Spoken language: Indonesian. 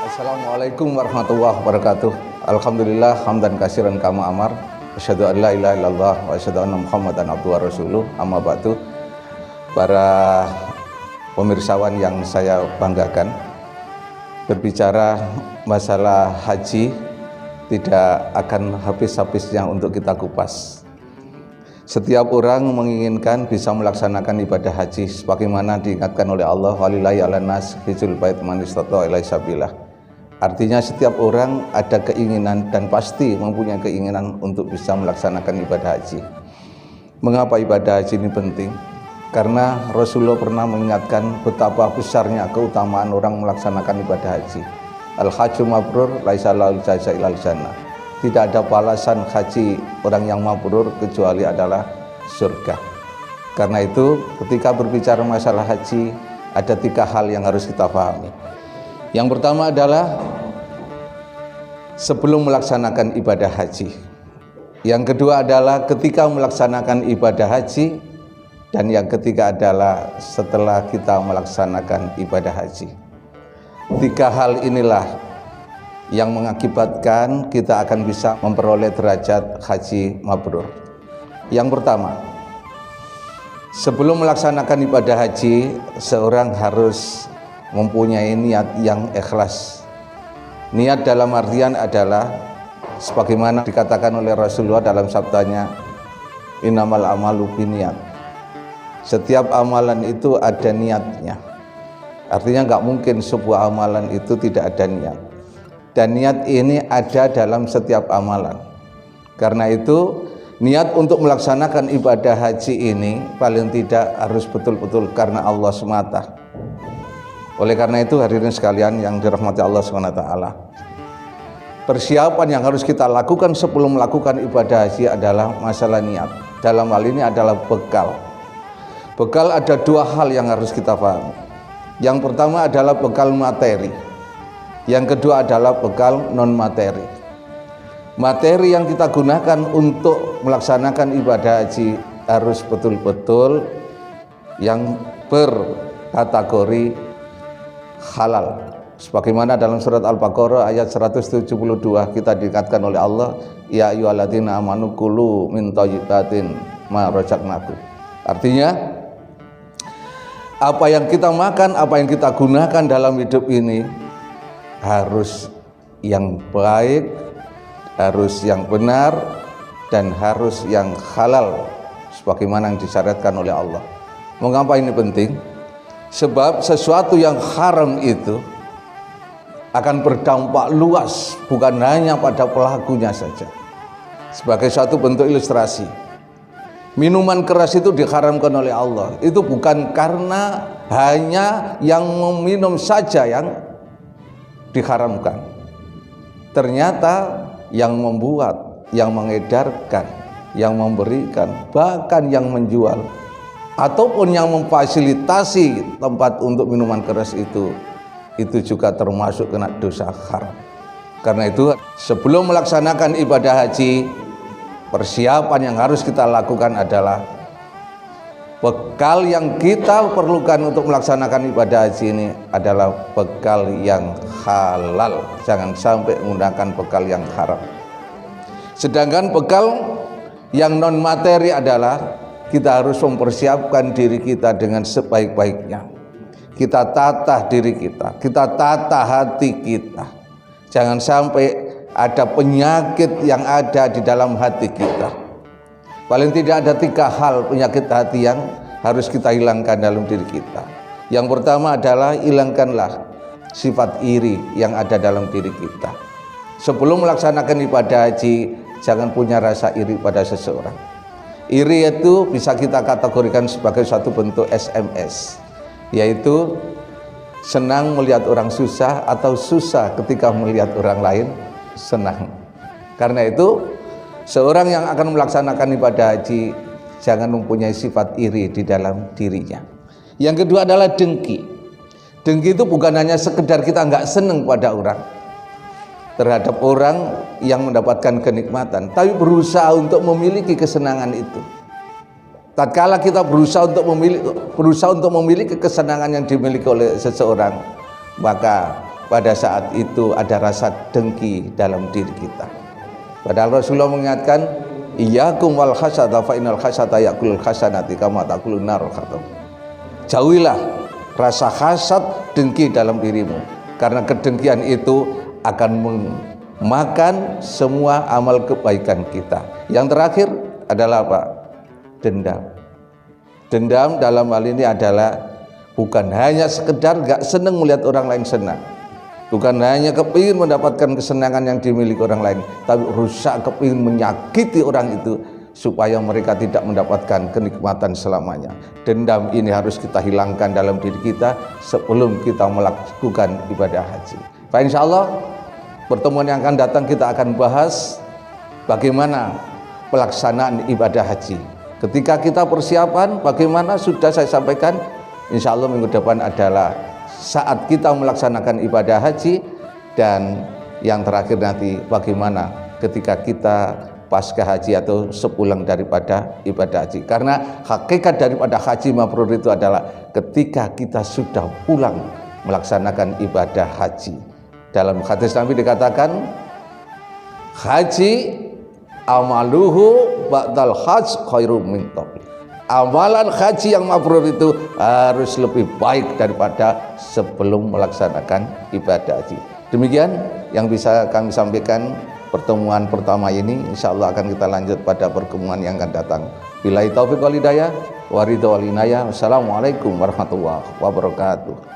Assalamualaikum warahmatullahi wabarakatuh. Alhamdulillah hamdan katsiran kama amar. Asyhadu an la ilaha illallah wa asyhadu anna Muhammadan abduhu wa rasuluh. Amma ba'du. Para pemirsawan yang saya banggakan, berbicara masalah haji tidak akan habis-habisnya untuk kita kupas. Setiap orang menginginkan bisa melaksanakan ibadah haji sebagaimana diingatkan oleh Allah, walillahi 'alan nas hijjul bait man istata'a ilaihi sabila. Artinya setiap orang ada keinginan dan pasti mempunyai keinginan untuk bisa melaksanakan ibadah haji. Mengapa ibadah haji ini penting? Karena Rasulullah pernah mengingatkan betapa besarnya keutamaan orang melaksanakan ibadah haji. Al-hajju mabrur laisa lahu jazaa illal jannah. Tidak ada balasan haji orang yang mabrur kecuali adalah surga. Karena itu ketika berbicara masalah haji ada 3 hal yang harus kita pahami. Yang pertama adalah sebelum melaksanakan ibadah haji. Yang kedua adalah ketika melaksanakan ibadah haji. Dan yang ketiga adalah setelah kita melaksanakan ibadah haji. 3 hal inilah yang mengakibatkan kita akan bisa memperoleh derajat haji mabrur. Yang pertama, sebelum melaksanakan ibadah haji, seorang harus mempunyai niat yang ikhlas. Niat dalam artian adalah sebagaimana dikatakan oleh Rasulullah dalam sabdanya, innamal amalu binniyat. Setiap amalan itu ada niatnya. Artinya nggak mungkin sebuah amalan itu tidak ada niat. Dan niat ini ada dalam setiap amalan. Karena itu niat untuk melaksanakan ibadah haji ini paling tidak harus betul-betul karena Allah semata. Oleh karena itu hadirin sekalian yang dirahmati Allah SWT, persiapan yang harus kita lakukan sebelum melakukan ibadah haji adalah masalah niat. Dalam hal ini adalah bekal. Bekal ada 2 hal yang harus kita pahami. Yang pertama adalah bekal materi. Yang kedua adalah bekal non materi. Materi yang kita gunakan untuk melaksanakan ibadah haji harus betul-betul yang berkategori halal. Sebagaimana dalam surat Al-Baqarah ayat 172 kita diingatkan oleh Allah, ya ayyuhalladzina amanu kulu min thayyibatin ma razaqnakum. Artinya apa yang kita makan, apa yang kita gunakan dalam hidup ini harus yang baik, harus yang benar, dan harus yang halal sebagaimana yang disyaratkan oleh Allah. Mengapa ini penting? Sebab sesuatu yang haram itu akan berdampak luas, bukan hanya pada pelakunya saja. Sebagai satu bentuk ilustrasi, minuman keras itu diharamkan oleh Allah. Itu bukan karena hanya yang meminum saja yang diharamkan. Ternyata yang membuat, yang mengedarkan, yang memberikan, bahkan yang menjual ataupun yang memfasilitasi tempat untuk minuman keras itu juga termasuk kena dosa haram. Karena itu sebelum melaksanakan ibadah haji, persiapan yang harus kita lakukan adalah bekal yang kita perlukan untuk melaksanakan ibadah haji ini adalah bekal yang halal. Jangan sampai menggunakan bekal yang haram. Sedangkan bekal yang non materi adalah kita harus mempersiapkan diri kita dengan sebaik-baiknya. Kita tata diri kita, kita tata hati kita. Jangan sampai ada penyakit yang ada di dalam hati kita. Paling tidak ada 3 hal penyakit hati yang harus kita hilangkan dalam diri kita. Yang pertama adalah hilangkanlah sifat iri yang ada dalam diri kita. Sebelum melaksanakan ibadah haji, jangan punya rasa iri pada seseorang. Iri itu bisa kita kategorikan sebagai suatu bentuk SMS, yaitu senang melihat orang susah atau susah ketika melihat orang lain senang. Karena itu seorang yang akan melaksanakan ibadah haji jangan mempunyai sifat iri di dalam dirinya. Yang kedua adalah dengki. Dengki itu bukan hanya sekedar kita nggak senang pada orang, terhadap orang yang mendapatkan kenikmatan, tapi berusaha untuk memiliki kesenangan itu. Tatkala kita berusaha untuk memiliki kesenangan yang dimiliki oleh seseorang, maka pada saat itu ada rasa dengki dalam diri kita. Padahal Rasulullah mengingatkan, iyyakum wal hasada fa innal hasada yakulul hasanati kama takulun narul khatam. Jauhilah rasa hasad, dengki dalam dirimu, karena kedengkian itu akan memakan semua amal kebaikan kita. Yang terakhir adalah apa? Dendam. Dendam dalam hal ini adalah bukan hanya sekedar gak senang melihat orang lain senang, bukan hanya kepingin mendapatkan kesenangan yang dimiliki orang lain, tapi rusak kepingin menyakiti orang itu supaya mereka tidak mendapatkan kenikmatan selamanya. Dendam ini harus kita hilangkan dalam diri kita sebelum kita melakukan ibadah haji. Pak, insya Allah pertemuan yang akan datang kita akan bahas bagaimana pelaksanaan ibadah haji. Ketika kita persiapan, bagaimana sudah saya sampaikan, insya Allah minggu depan adalah saat kita melaksanakan ibadah haji. Dan yang terakhir nanti bagaimana ketika kita pasca haji atau sepulang daripada ibadah haji. Karena hakikat daripada haji mabrur itu adalah ketika kita sudah pulang melaksanakan ibadah haji. Dalam hadis Nabi dikatakan, haji amaluhu ba'dal hajj khairum min qabli. Amalan haji yang mabrur itu harus lebih baik daripada sebelum melaksanakan ibadah haji. Demikian yang bisa kami sampaikan pertemuan pertama ini. Insya Allah akan kita lanjut pada pertemuan yang akan datang. Billahi taufiq wal hidayah wa ridha wal inayah. Wassalamualaikum warahmatullahi wabarakatuh.